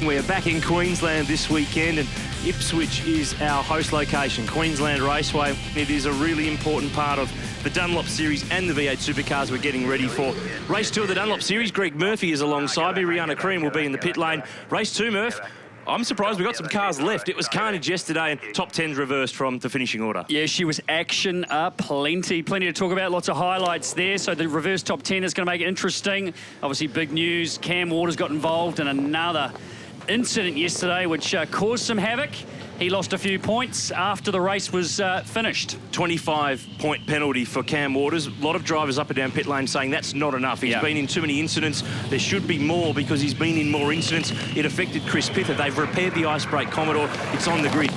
We're back in Queensland this weekend, and Ipswich is our host location, Queensland Raceway. It is a really important part of the Dunlop Series and the V8 Supercars we're getting ready for. Race 2 of the Dunlop Series, Greg Murphy is alongside me. Rihanna Cream will be in the pit lane. Race 2, Murph. I'm surprised we got some cars left. It was carnage yesterday, and top 10's reversed from the finishing order. Yeah, she was action plenty to talk about. Lots of highlights there. So the reverse top 10 is going to make it interesting. Obviously, big news. Cam Waters got involved in another incident yesterday, which caused some havoc. He lost a few points after the race was finished. 25-point penalty for Cam Waters. A lot of drivers up and down pit lane saying that's not enough. He's been in too many incidents. There should be more because he's been in more incidents. It affected Chris Pither. They've repaired the ice brake Commodore. It's on the grid.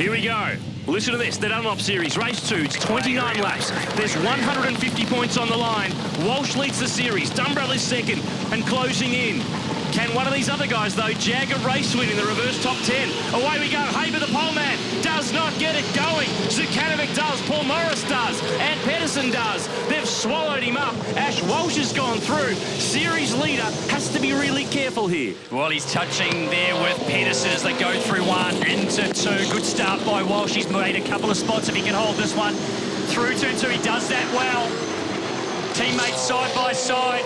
Here we go. Listen to this, the Dunlop Series, race 2, it's 29 laps. There's 150 points on the line. Walsh leads the series, Dumbrell is second and closing in. Can one of these other guys, though, jag a race win in the reverse top 10? Away we go. Haber, the pole man, does not get it going. Zukanovic does. Paul Morris does. And Pedersen does. They've swallowed him up. Ash Walsh has gone through. Series leader has to be really careful here. Well, he's touching there with Pedersen as they go through 1 into 2. Good start by Walsh. He's made a couple of spots if he can hold this one. Through turn 2, he does that well. Teammates side by side.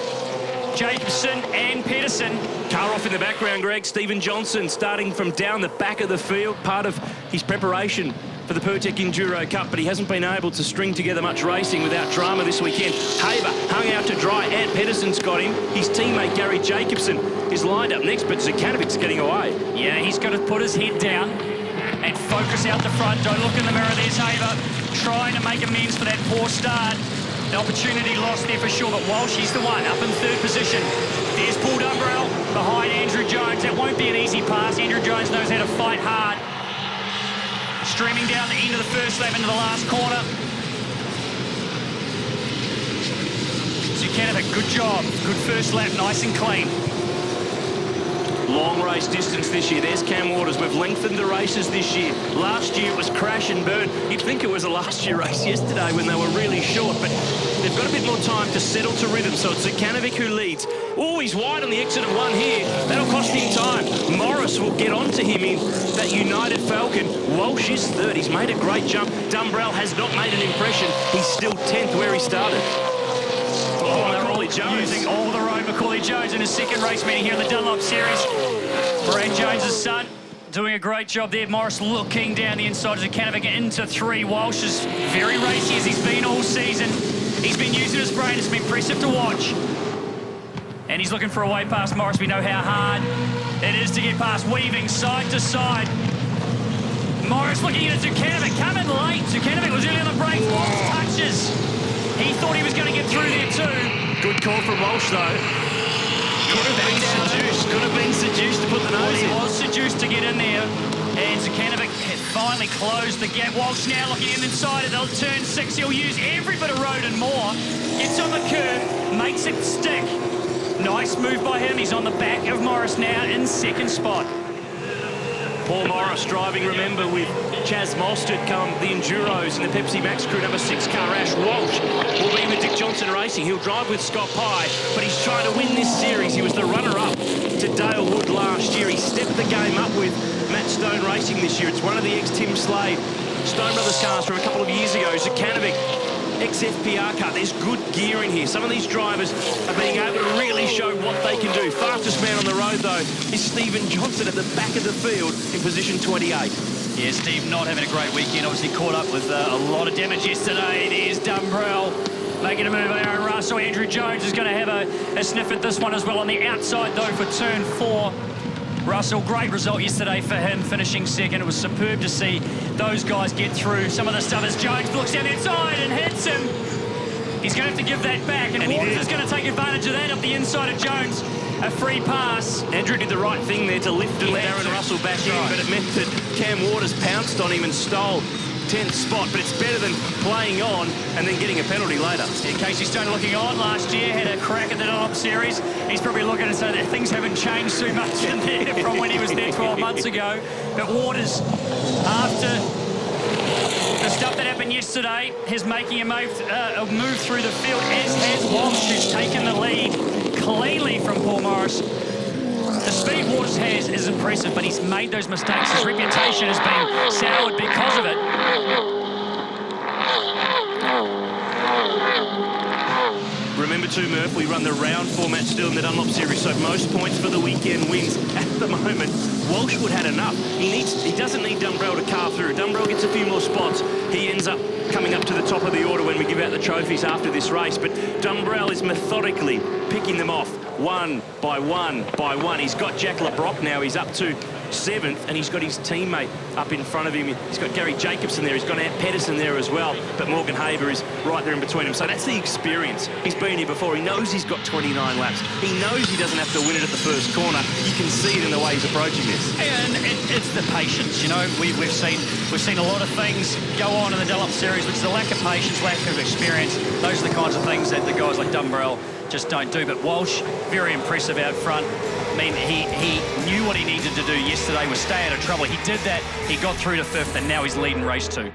Jacobson and Pedersen. Car off in the background, Greg. Stephen Johnson starting from down the back of the field, part of his preparation for the Pertec Enduro Cup, but he hasn't been able to string together much racing without drama this weekend. Haber hung out to dry, and Pedersen's got him. His teammate Gary Jacobson is lined up next, but Zukanovic's getting away. Yeah, he's got to put his head down and focus out the front. Don't look in the mirror. There's Haber trying to make amends for that poor start. The opportunity lost there for sure, but Walsh, he's the one, up in 3rd position. There's Paul Dumbrell behind Andrew Jones. That won't be an easy pass. Andrew Jones knows how to fight hard. Streaming down the end of the first lap into the last corner. Zukanovic, good job. Good first lap, nice and clean. Long race distance this year. There's Cam Waters. We've lengthened the races this year. Last year it was crash and burn. You'd think it was a last year race yesterday when they were really short, but they've got a bit more time to settle to rhythm. So it's Zukanovic who leads. Oh, he's wide on the exit of 1 here. That'll cost him time. Morris will get onto him in that United Falcon. Walsh is 3rd. He's made a great jump. Dumbrell has not made an impression. He's still 10th where he started. Jones. Using all the road, Macaulay Jones in his 2nd race meeting here in the Dunlop Series. Brad Jones' son doing a great job there. Morris looking down the inside of Zukanovic into 3. Walsh is very racy as he's been all season. He's been using his brain. It's been impressive to watch. And he's looking for a way past Morris. We know how hard it is to get past, weaving side to side. Morris looking at Zukanovic, coming late. Zukanovic was early on the brakes. Walsh touches. He thought he was going to get through there too. Good call from Walsh, though. Could have been seduced. Could have been seduced to put the nose in. He was seduced to get in there. And Zukanovic finally closed the gap. Walsh now looking in inside it. They'll turn 6. He'll use every bit of road and more. Gets on the curve, makes it stick. Nice move by him. He's on the back of Morris now in 2nd spot. Paul Morris driving, remember, with Chaz Mostert come the Enduros and the Pepsi Max crew. Number 6 car, Ash Walsh, will be with Dick Johnson Racing. He'll drive with Scott Pye, but he's trying to win this series. He was the runner-up to Dale Wood last year. He stepped the game up with Matt Stone Racing this year. It's one of the ex-Tim Slade Stone Brothers cars from a couple of years ago. Zukanovic, ex-FPR car. There's good gear in here. Some of these drivers are being able to really show what they can do. Fastest man on the road, though, is Stephen Johnson at the back of the field in position 28. Yeah, Steve not having a great weekend. Obviously caught up with a lot of damage yesterday. There's Dumbrell making a move on Aaron Russell. Andrew Jones is going to have a sniff at this one as well on the outside, though, for turn 4. Russell, great result yesterday for him, finishing 2nd. It was superb to see those guys get through some of the stuff as Jones looks down the inside and hits him. He's going to have to give that back, and Waters is going to take advantage of that up the inside of Jones. A free pass. Andrew did the right thing there to lift and let Aaron Russell back in, but it meant that Cam Waters pounced on him and stole 10th spot, but it's better than playing on and then getting a penalty later. In case he started looking on last year, had a crack at the Dunlop Series. He's probably looking and saying that things haven't changed too much in there from when he was there 12 months ago. But Waters, after the stuff that happened yesterday, is making a move through the field, as has Walsh, who's taken the lead cleanly from Paul Morris. The speed Waters Walsh has is impressive, but he's made those mistakes. His reputation has been soured because of it. Remember too, Murph, we run the round format still in the Dunlop series, so most points for the weekend wins. At the moment, Walsh would had enough. He doesn't need Dumbrell to carve through. Dumbrell gets a few more spots. He ends up coming up to the top of the order when we give out the trophies after this race, but Dumbrell is methodically picking them off one by one by one. He's got Jack LeBrock now. He's up to 7th, and he's got his teammate up in front of him. He's got Gary Jacobson there. He's got Ant Pedersen there as well, but Morgan Haber is right there in between him. So that's the experience. He's been here before. He knows he's got 29 laps. He knows he doesn't have to win it at the first corner. You can see it in the way he's approaching this. And it's the patience, you know. We've seen a lot of things go on in the Dunlop series, which is a lack of patience, lack of experience. Those are the kinds of things that the guys like Dumbrell just don't do. But Walsh, very impressive out front. I mean, he knew what he needed to do yesterday was stay out of trouble. He did that. He got through to 5th, and now he's leading race 2.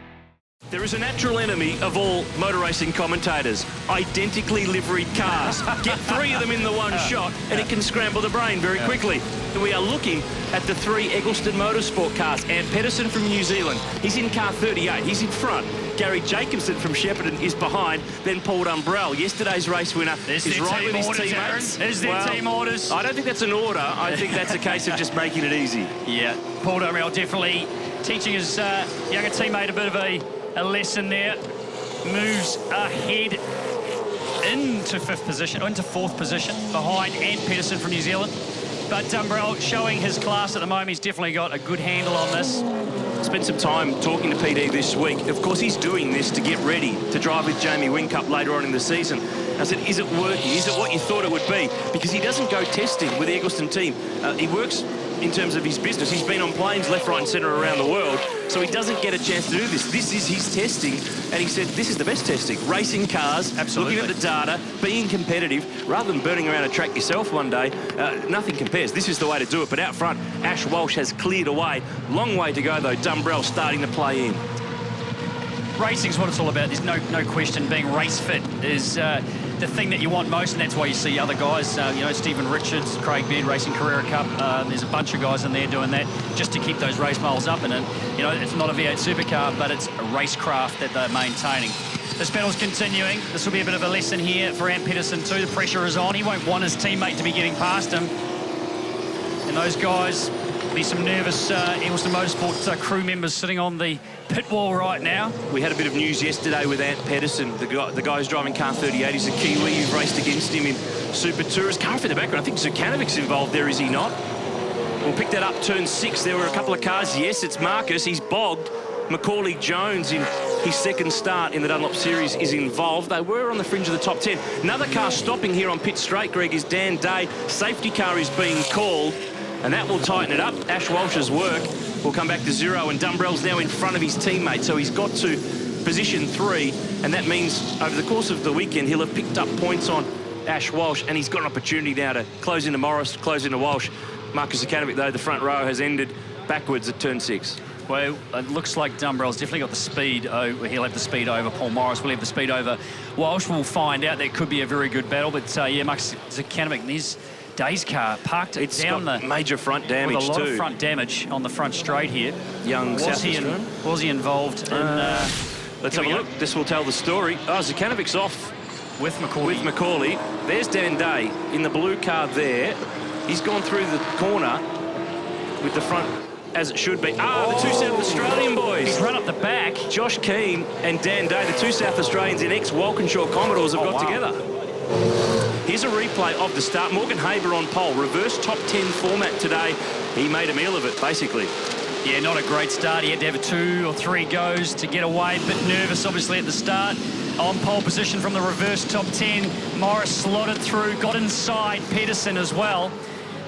There is a natural enemy of all motor racing commentators: identically liveried cars. Get 3 of them in the one shot, and it can scramble the brain very quickly. We are looking at the 3 Eggleston Motorsport cars. Ant Pedersen from New Zealand, he's in car 38, he's in front. Gary Jacobson from Shepparton is behind. Then Paul Dumbrell, yesterday's race winner, is right with his teammates. Is there team orders? I don't think that's an order. I think that's a case of just making it easy. Yeah, Paul Dumbrell definitely teaching his younger teammate a bit of a lesson there. Moves ahead into 5th position, into 4th position, behind Ant Pedersen from New Zealand. But Dumbrell showing his class at the moment. He's definitely got a good handle on this. Spent some time talking to PD this week. Of course, he's doing this to get ready to drive with Jamie Whincup later on in the season. I said, is it working? Is it what you thought it would be? Because he doesn't go testing with the Eggleston team. He works in terms of his business. He's been on planes left, right and centre around the world, so he doesn't get a chance to do this. This is his testing, and he said this is the best testing. Racing cars, absolutely, looking at the data, being competitive, rather than burning around a track yourself one day. Nothing compares. This is the way to do it. But out front, Ash Walsh has cleared away. Long way to go, though. Dumbrell starting to play in. Racing's what it's all about. There's no question. Being race fit is the thing that you want most, and that's why you see other guys, you know, Stephen Richards, Craig Beard racing Carrera Cup. There's a bunch of guys in there doing that just to keep those race miles up. And you know, it's not a V8 supercar, but it's a racecraft that they're maintaining. This battle's continuing. This will be a bit of a lesson here for Ant Pedersen too. The pressure is on. He won't want his teammate to be getting past him. And those guys, be some nervous Eggleston Motorsport crew members sitting on the pit wall right now. We had a bit of news yesterday with Ant Pedersen, the guy who's driving car 38. He's a Kiwi. You've raced against him in Super Tourist. Car in the background. I think Zukanovic's involved there, is he not? We'll pick that up, turn 6. There were a couple of cars. Yes, it's Marcus. He's bogged. Macaulay Jones in his 2nd start in the Dunlop Series is involved. They were on the fringe of the top 10. Another car stopping here on pit straight, Greg, is Dan Day. Safety car is being called, and that will tighten it up. Ash Walsh's work will come back to 0, and Dumbrell's now in front of his teammate, so he's got to position 3, and that means over the course of the weekend he'll have picked up points on Ash Walsh, and he's got an opportunity now to close into Morris, close into Walsh. Marcus Zucanovic, though, the front row has ended backwards at turn 6. Well, it looks like Dumbrell's definitely got the speed. He'll have the speed over Paul Morris. Will have the speed over Walsh. We'll find out. That could be a very good battle. But, yeah, Marcus Zucanovic, his Day's car parked it down the... major front damage, with a lot of front damage on the front straight here. Young was he involved in... let's have a look. This will tell the story. Oh, Zukanovic's off. With Macaulay. There's Dan Day in the blue car there. He's gone through the corner with the front as it should be. The 2 South Australian boys. He's run up the back. Josh Keane and Dan Day, the 2 South Australians in ex-Walkinshaw Commodores, have got together. Here's a replay of the start. Morgan Haber on pole. Reverse top 10 format today. He made a meal of it, basically. Yeah, not a great start. He had to have 2 or 3 goes to get away. A bit nervous, obviously, at the start. On pole position from the reverse top 10. Morris slotted through, got inside Pedersen as well.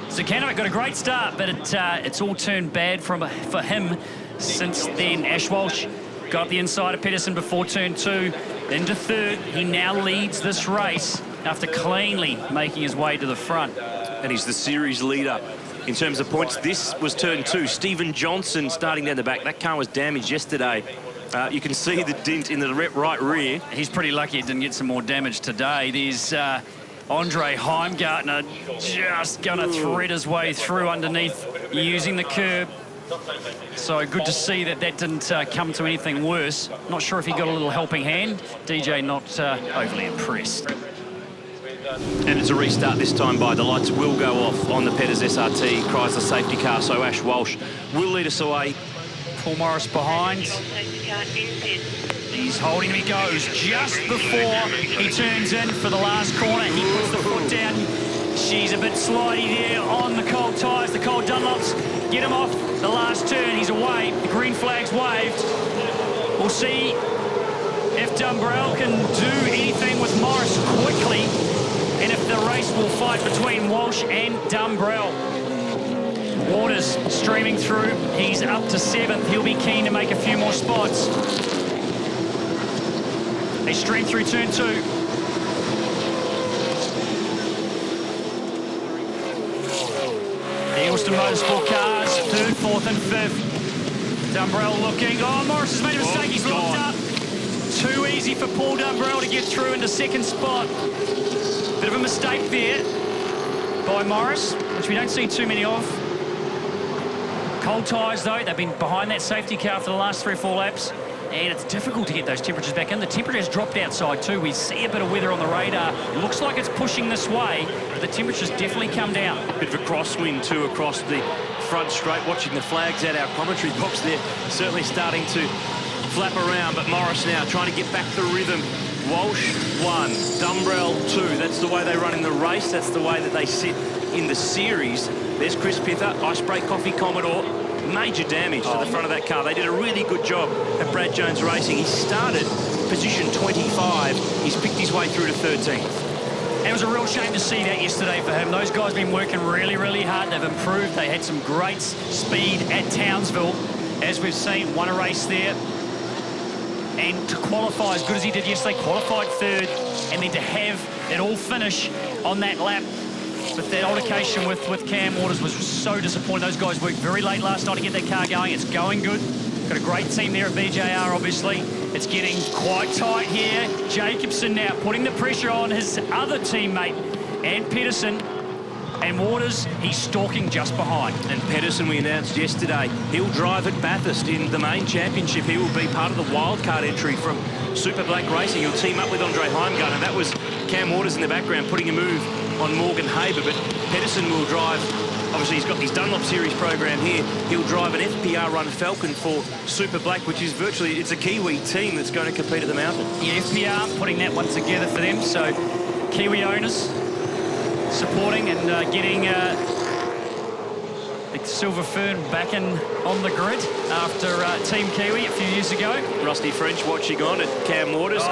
Zucanovic got a great start, but it's all turned bad for him since then. Ash Walsh got up the inside of Pedersen before turn 2, into 3rd. He now leads this race after cleanly making his way to the front. And he's the series leader in terms of points. This was turn 2. Stephen Johnson starting down the back. That car was damaged yesterday. You can see the dent in the right rear. He's pretty lucky it didn't get some more damage today. There's Andre Heimgartner just going to thread his way through underneath using the curb. So good to see that that didn't come to anything worse. Not sure if he got a little helping hand. DJ not overly impressed. And it's a restart this time by the lights will go off on the Petters SRT Chrysler safety car, so Ash Walsh will lead us away. Paul Morris behind. He's holding him, he goes just before he turns in for the last corner. He puts the foot down. She's a bit slidey there on the cold tyres, the cold Dunlops. Get him off the last turn, he's away. The green flag's waved. We'll see if Dumbrell can do anything with Morris quickly, and if the race will fight between Walsh and Dumbrell. Waters streaming through. He's up to 7th. He'll be keen to make a few more spots. They stream through turn 2. The Eelston Motorsport cars, 3rd, 4th and 5th. Dumbrell looking. Oh, Morris has made a mistake. He's locked up. Too easy for Paul Dumbrell to get through into 2nd spot. Bit of a mistake there by Morris, which we don't see too many of. Cold tyres, though, they've been behind that safety car for the last 3 or 4 laps, and it's difficult to get those temperatures back in. The temperature has dropped outside, too. We see a bit of weather on the radar. Looks like it's pushing this way, but the temperature's definitely come down. Bit of a crosswind, too, across the front straight. Watching the flags at our commentary box there, certainly starting to flap around, but Morris now trying to get back the rhythm. Walsh 1, Dumbrell 2. That's the way they run in the race. That's the way that they sit in the series. There's Chris Pither, Ice Break Coffee Commodore. Major damage to the front of that car. They did a really good job at Brad Jones Racing. He started position 25. He's picked his way through to 13th. And it was a real shame to see that yesterday for him. Those guys have been working really, really hard. They've improved. They had some great speed at Townsville. As we've seen, won a race there. And to qualify as good as he did yesterday, qualified 3rd, and then to have it all finish on that lap. But that altercation with Cam Waters was so disappointing. Those guys worked very late last night to get that car going. It's going good. Got a great team there at BJR, obviously. It's getting quite tight here. Jacobson now putting the pressure on his other teammate, and Pedersen. And Waters, he's stalking just behind. And Pedersen, we announced yesterday, he'll drive at Bathurst in the main championship. He will be part of the wildcard entry from Super Black Racing. He'll team up with Andre Heimgartner. That was Cam Waters in the background putting a move on Morgan Haber, but Pedersen will drive. Obviously, he's got his Dunlop Series program here. He'll drive an FPR run Falcon for Super Black, which is virtually, it's a Kiwi team that's going to compete at the mountain. Yeah, FPR putting that one together for them. So Kiwi owners supporting and getting the Silver Fern back on the grid after Team Kiwi a few years ago. Rusty French watching on at Cam Waters.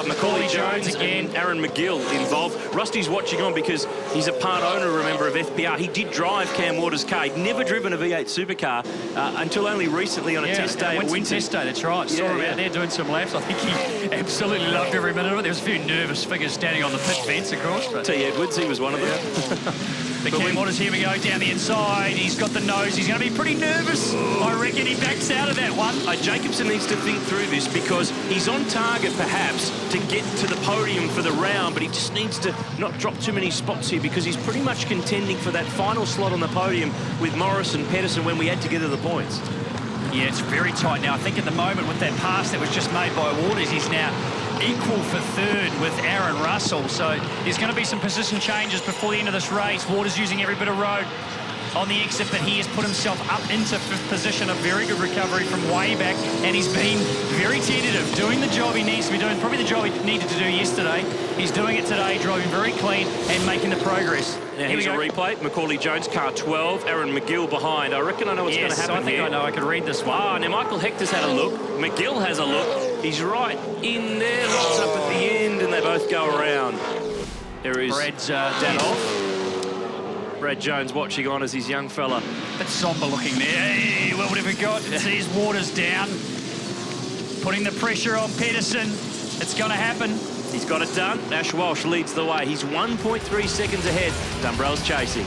Macaulay Jones again. And Aaron McGill involved. Rusty's watching on because he's a part owner, remember, of FPR. He did drive Cam Waters' car. He'd never driven a V8 supercar until only recently on a test day at Winton. Test day, that's right. Saw him out there doing some laps. I think he absolutely loved every minute of it. There was a few nervous figures standing on the pit fence, of course. But T. Edwards, he was one of them. But Cam Waters, here we go, down the inside. He's got the nose. He's going to be pretty nervous. I reckon he backs out of that one. Jacobson needs to think through this because he's on target, perhaps, to get to the podium for the round, but he just needs to not drop too many spots here because he's pretty much contending for that final slot on the podium with Morris and Pedersen when we add together the points. Yeah, it's very tight now. I think at the moment with that pass that was just made by Waters, he's now equal for 3rd with Aaron Russell. So there's going to be some position changes before the end of this race. Waters using every bit of road on the exit, but he has put himself up into 5th position. A very good recovery from way back, and he's been very tentative, doing the job he needs to be doing, probably the job he needed to do yesterday. He's doing it today, driving very clean and making the progress. Now here's a replay. Macaulay Jones, car 12, Aaron McGill behind. I reckon I know what's going to happen here. I think I know. I could read this one. Now Michael Hector's had a look. McGill has a look. He's right in there, locks up at the end, and they both go around. There is Brad's Brad Jones watching on as his young fella. Bit somber looking there. Hey, what have we got? Sees Waters down, putting the pressure on Pedersen. It's going to happen. He's got it done. Ash Walsh leads the way. He's 1.3 seconds ahead. Dumbrell's chasing.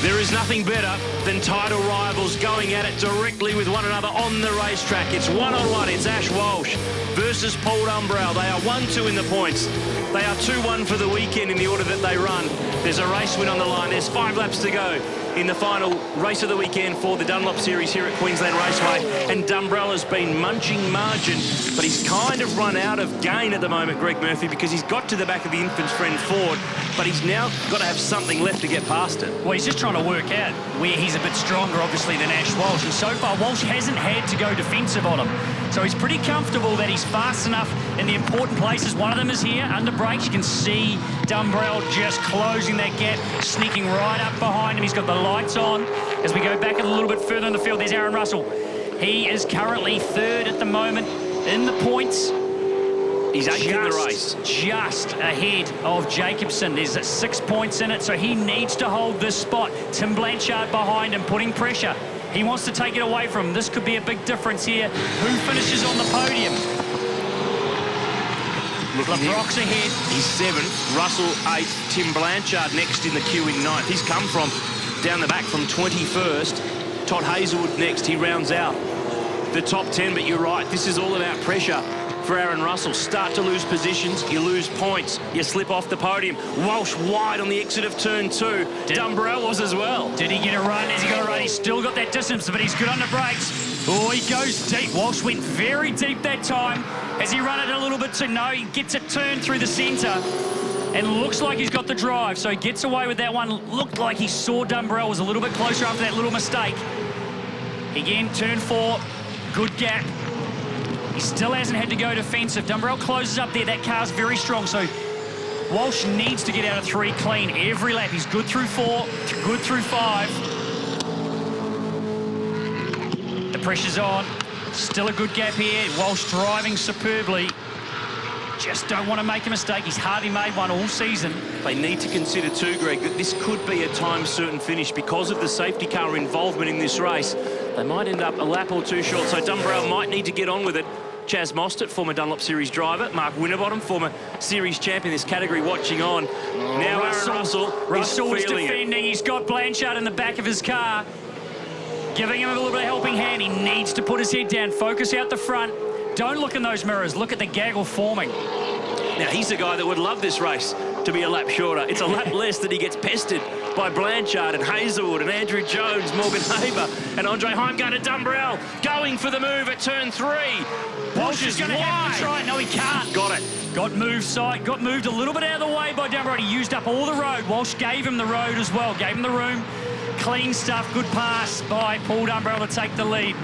There is nothing better than title rivals going at it directly with one another on the racetrack. It's one-on-one. It's Ash Walsh versus Paul Dumbrell. They are 1-2 in the points. They are 2-1 for the weekend in the order that they run. There's a race win on the line. There's 5 laps to go in the final race of the weekend for the Dunlop Series here at Queensland Raceway. And Dumbrell has been munching margin, but he's kind of run out of gain at the moment, Greg Murphy, because he's got to the back of the infant's friend Ford, but he's now got to have something left to get past it. Well, he's just trying to work out where he's a bit stronger, obviously, than Ash Walsh. And so far, Walsh hasn't had to go defensive on him. So he's pretty comfortable that he's fast enough in the important places. One of them is here, under brakes. You can see Dumbrell just closing that gap, sneaking right up behind him. He's got the lights on. As we go back a little bit further in the field, there's Aaron Russell. He is currently 3rd at the moment in the points. He's 8th in the race. Just ahead of Jacobson. There's 6 points in it, so he needs to hold this spot. Tim Blanchard behind him, putting pressure. He wants to take it away from him. This could be a big difference here. Who finishes on the podium? LeBrock's ahead. He's 7th. Russell 8th. Tim Blanchard next in the queue in 9th. He's come from down the back from 21st. Todd Hazelwood next. He rounds out the top 10, but you're right. This is all about pressure for Aaron Russell. Start to lose positions, you lose points, you slip off the podium. Walsh wide on the exit of turn 2. Dumbrell was as well. Did he get a run? Has he got a run? He's still got that distance, but he's good on the brakes. Oh, he goes deep. Walsh went very deep that time. Has he run it a little bit too? No, he gets it turned through the centre and looks like he's got the drive, so he gets away with that one. Looked like he saw Dumbrell was a little bit closer after that little mistake. Again, turn 4, good gap. He still hasn't had to go defensive. Dumbrell closes up there. That car's very strong, so Walsh needs to get out of 3 clean every lap. He's good through 4, good through 5. The pressure's on. Still a good gap here. Walsh driving superbly. Just don't want to make a mistake. He's hardly made one all season. They need to consider too, Greg, that this could be a time-certain finish because of the safety car involvement in this race. They might end up a lap or 2 short, so Dumbrell might need to get on with it. Chaz Mostert, former Dunlop Series driver. Mark Winterbottom, former Series champion in this category, watching on. Now Russell is defending. He's got Blanchard in the back of his car, giving him a little bit of helping hand. He needs to put his head down, focus out the front. Don't look in those mirrors. Look at the gaggle forming. Now, he's a guy that would love this race to be a lap shorter. It's a lap less that he gets pestered by Blanchard and Hazelwood and Andrew Jones, Morgan Haber and Andre Heimgartner. Dumbrell going for the move at turn 3. Walsh is going to have to try it. No, he can't. Got it. Got moved a little bit out of the way by Dumbrell. He used up all the road. Walsh gave him the road as well, gave him the room. Clean stuff, good pass by Paul Dumbrell to take the lead.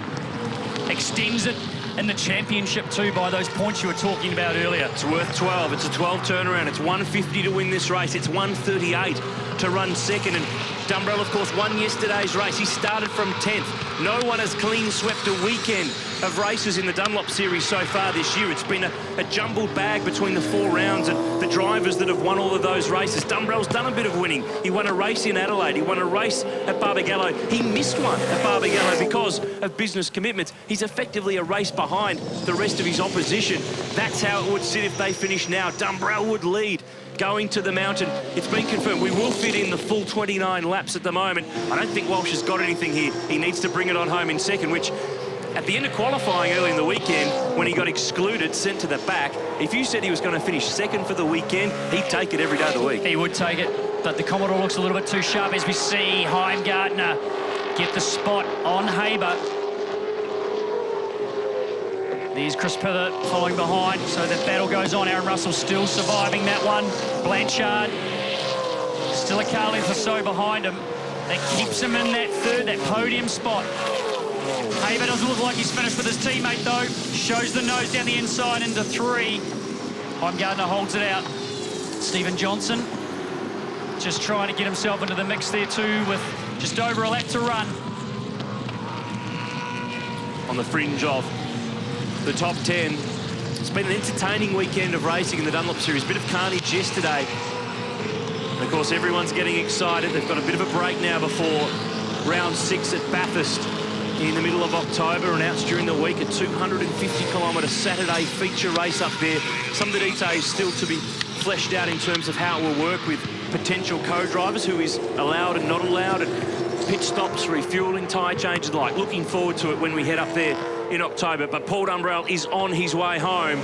Extends it in the championship too by those points you were talking about earlier. It's worth 12. It's a 12 turnaround. It's 150 to win this race. It's 138 to run second. And Dumbrell, of course, won yesterday's race. He started from 10th. No one has clean swept a weekend of races in the Dunlop Series so far this year. It's been a jumbled bag between the 4 rounds and the drivers that have won all of those races. Dumbrell's done a bit of winning. He won a race in Adelaide. He won a race at Barbagallo. He missed one at Barbagallo because of business commitments. He's effectively a race behind the rest of his opposition. That's how it would sit if they finish now. Dumbrell would lead going to the mountain. It's been confirmed. We will fit in the full 29 laps at the moment. I don't think Walsh has got anything here. He needs to bring it on home in second, which at the end of qualifying early in the weekend, when he got excluded, sent to the back, if you said he was going to finish second for the weekend, he'd take it every day of the week. He would take it, but the Commodore looks a little bit too sharp as we see Heimgartner get the spot on Haber. There's Chris Pivot following behind, so the battle goes on. Aaron Russell still surviving that one. Blanchard, still a car length or so behind him. That keeps him in that 3rd, that podium spot. Haber doesn't look like he's finished with his teammate, though. Shows the nose down the inside into 3. Heimgartner holds it out. Stephen Johnson just trying to get himself into the mix there, too, with just over a lap to run. On the fringe of the top 10. It's been an entertaining weekend of racing in the Dunlop Series. Bit of carnage yesterday. And of course, everyone's getting excited. They've got a bit of a break now before round 6 at Bathurst in the middle of October, announced during the week, a 250-kilometre Saturday feature race up there. Some of the details still to be fleshed out in terms of how it will work with potential co-drivers, who is allowed and not allowed, and pit stops, refueling, tyre changes, like looking forward to it when we head up there in October. But Paul Dumbrell is on his way home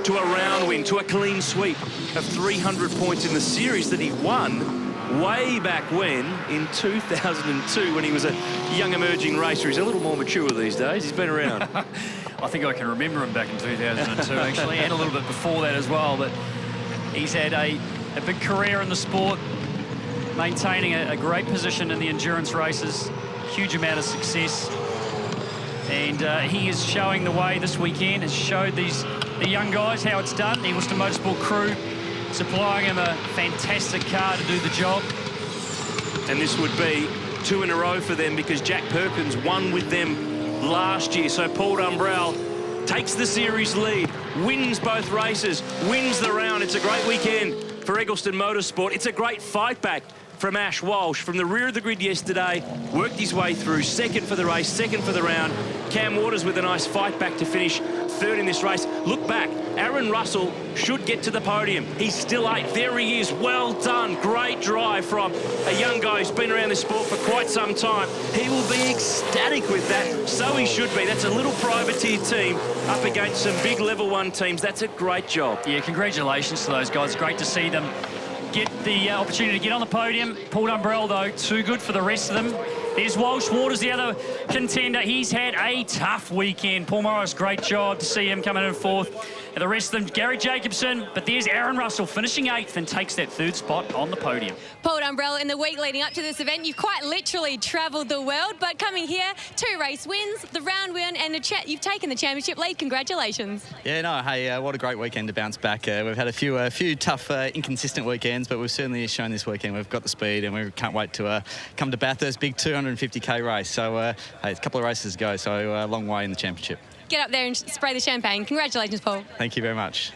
to a round win, to a clean sweep of 300 points in the series that he won way back when, in 2002, when he was a young emerging racer. He's a little more mature these days. He's been around. I think I can remember him back in 2002, actually, and a little bit before that as well. But he's had a big career in the sport, maintaining a great position in the endurance races, huge amount of success. And he is showing the way this weekend, has showed the young guys how it's done. The Eagleton Motorsport crew supplying him a fantastic car to do the job. And this would be 2 in a row for them, because Jack Perkins won with them last year. So Paul Dumbrell takes the series lead, wins both races, wins the round. It's a great weekend for Eagleton Motorsport. It's a great fight back from Ash Walsh from the rear of the grid yesterday, worked his way through, second for the race, second for the round. Cam Waters with a nice fight back to finish third in this race. Look back, Aaron Russell should get to the podium. He's still 8th. There he is. Well done. Great drive from a young guy who's been around this sport for quite some time. He will be ecstatic with that. So he should be. That's a little privateer team up against some big level 1 teams. That's a great job. Yeah, congratulations to those guys. Great to see them get the opportunity to get on the podium. Paul Dumbrell, though, too good for the rest of them. There's Walsh Waters, the other contender. He's had a tough weekend. Paul Morris, great job to see him coming in 4th. And the rest of them, Gary Jacobson. But there's Aaron Russell finishing 8th and takes that 3rd spot on the podium. Paul Dumbrell, in the week leading up to this event, you've quite literally travelled the world. But coming here, 2 race wins, the round win, and you've taken the championship lead. Congratulations. Yeah, no, hey, what a great weekend to bounce back. We've had a few tough, inconsistent weekends, but we've certainly shown this weekend we've got the speed, and we can't wait to come to Bathurst, big 250k race. So, hey, it's a couple of races to go, so a long way in the championship. Get up there and spray the champagne. Congratulations, Paul. Thank you very much.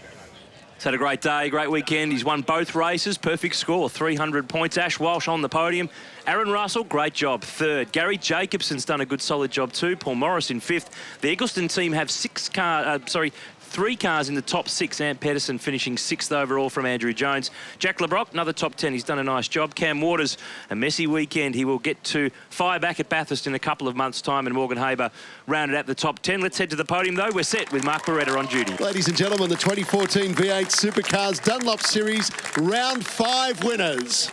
He's had a great day, great weekend. He's won both races, perfect score, 300 points. Ash Walsh on the podium. Aaron Russell, great job, 3rd. Gary Jacobson's done a good, solid job too. Paul Morris in 5th. The Eagleton team have 3 cars in the top 6. Ant Pedersen finishing 6th overall from Andrew Jones. Jack LeBrock, another top 10. He's done a nice job. Cam Waters, a messy weekend. He will get to fire back at Bathurst in a couple of months' time, and Morgan Haber rounded out the top 10. Let's head to the podium, though. We're set with Mark Beretta on duty. Ladies and gentlemen, the 2014 V8 Supercars Dunlop Series Round 5 winners.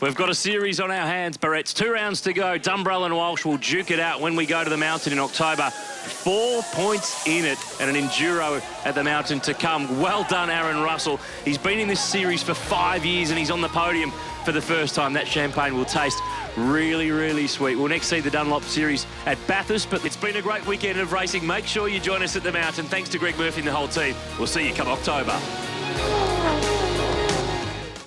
We've got a series on our hands, Barrett's. 2 rounds to go. Dumbrell and Walsh will duke it out when we go to the mountain in October. 4 points in it, and an enduro at the mountain to come. Well done, Aaron Russell. He's been in this series for 5 years, and he's on the podium for the first time. That champagne will taste really, really sweet. We'll next see the Dunlop Series at Bathurst, but it's been a great weekend of racing. Make sure you join us at the mountain. Thanks to Greg Murphy and the whole team. We'll see you come October.